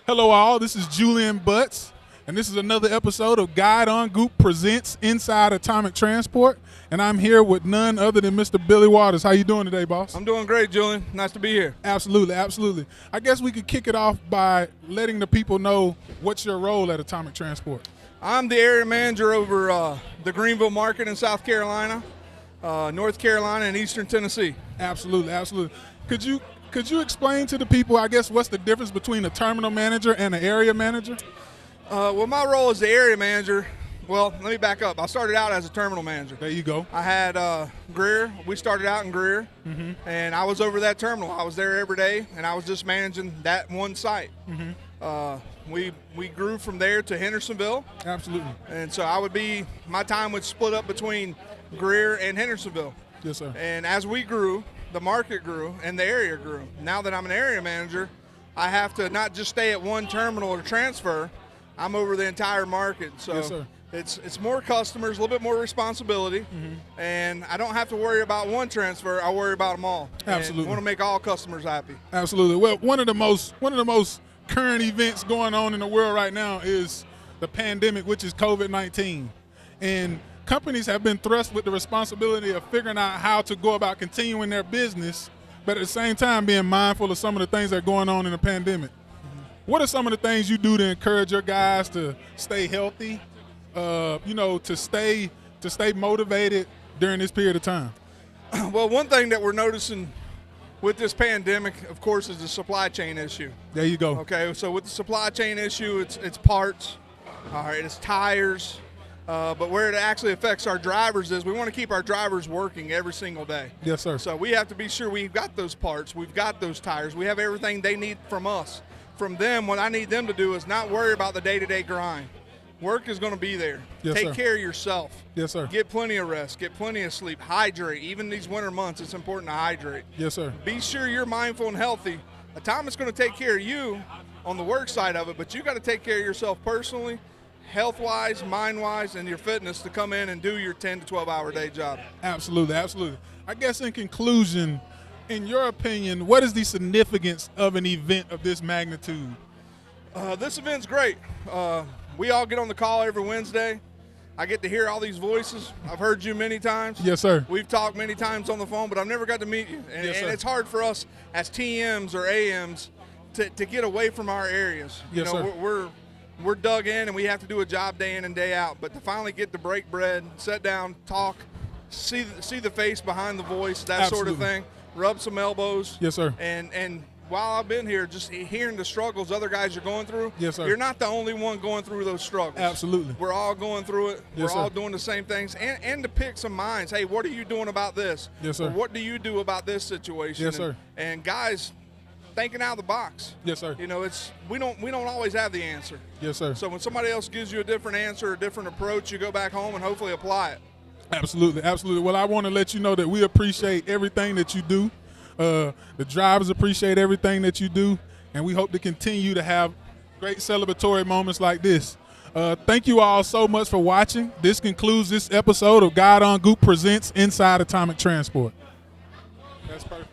Hello all, this is Julian Butts, and this is another episode of Guide on Goop presents Inside Atomic Transport, and I'm here with none other than Mr. Billy Waters. How you doing today, boss? I'm doing great, Julian. Nice to be here. Absolutely, absolutely. I guess we could kick it off by letting the people know what's your role at Atomic Transport. I'm the area manager over the Greenville market in South Carolina, North Carolina, and Eastern Tennessee. Absolutely, absolutely. Could you explain to the people, I guess, what's the difference between a terminal manager and an area manager? Well, my role as the area manager, well, let me back up. I started out as a terminal manager. There you go. I had Greer. We started out in Greer, and I was over that terminal. I was there every day, and I was just managing that one site. We grew from there to Hendersonville. Absolutely. And so my time would split up between Greer and Hendersonville. Yes, sir. And as we grew, the market grew and the area grew. Now that I'm an area manager, I have to not just stay at one terminal or transfer. I'm over the entire market. So yes, sir. It's more customers, a little bit more responsibility, and I don't have to worry about one transfer. I worry about them all. Absolutely. And I want to make all customers happy. Absolutely. Well, one of the most current events going on in the world right now is the pandemic, which is COVID-19. And companies have been thrust with the responsibility of figuring out how to go about continuing their business, but at the same time being mindful of some of the things that are going on in the pandemic. What are some of the things you do to encourage your guys to stay healthy, to stay motivated during this period of time? Well, one thing that we're noticing with this pandemic, of course, is the supply chain issue. There you go. Okay, so with the supply chain issue, it's parts, all right, it's tires, but where it actually affects our drivers is we want to keep our drivers working every single day. Yes, sir. So we have to be sure we've got those parts, we've got those tires, we have everything they need from us. From them, what I need them to do is not worry about the day-to-day grind. Work is going to be there. Yes, Take sir. care of yourself. Yes, sir. Get plenty of rest. Get plenty of sleep. Hydrate. Even these winter months, it's important to hydrate. Yes, sir. Be sure you're mindful and healthy. Atomic's going to take care of you on the work side of it, but you got to take care of yourself personally, health-wise, mind-wise, and your fitness to come in and do your 10 to 12-hour day job. Absolutely, absolutely. I guess in conclusion, in your opinion, what is the significance of an event of this magnitude? This event's great. We all get on the call every Wednesday. I get to hear all these voices. I've heard you many times. Yes, sir. We've talked many times on the phone, but I've never got to meet you. And, Yes, sir. and it's hard for us as TMs or AMs to get away from our areas. Yes, sir. We're dug in, and we have to do a job day in and day out. But to finally get to break bread, sit down, talk, see the face behind the voice, that sort of Absolutely. thing, rub some elbows. Yes, sir. And while I've been here, just hearing the struggles other guys are going through, Yes, sir. you're not the only one going through those struggles. Absolutely. We're all going through it. Yes, We're all sir. doing the same things. And to pick some minds. Hey, what are you doing about this? Yes, sir. Or what do you do about this situation? Yes, sir. And guys, thinking out of the box. Yes, sir. You know, we don't always have the answer. Yes, sir. So when somebody else gives you a different answer, a different approach, you go back home and hopefully apply it. Absolutely, absolutely. Well, I want to let you know that we appreciate everything that you do. The drivers appreciate everything that you do, and we hope to continue to have great celebratory moments like this. Thank you all so much for watching. This concludes this episode of Guide on Goop presents Inside Atomic Transport. That's perfect.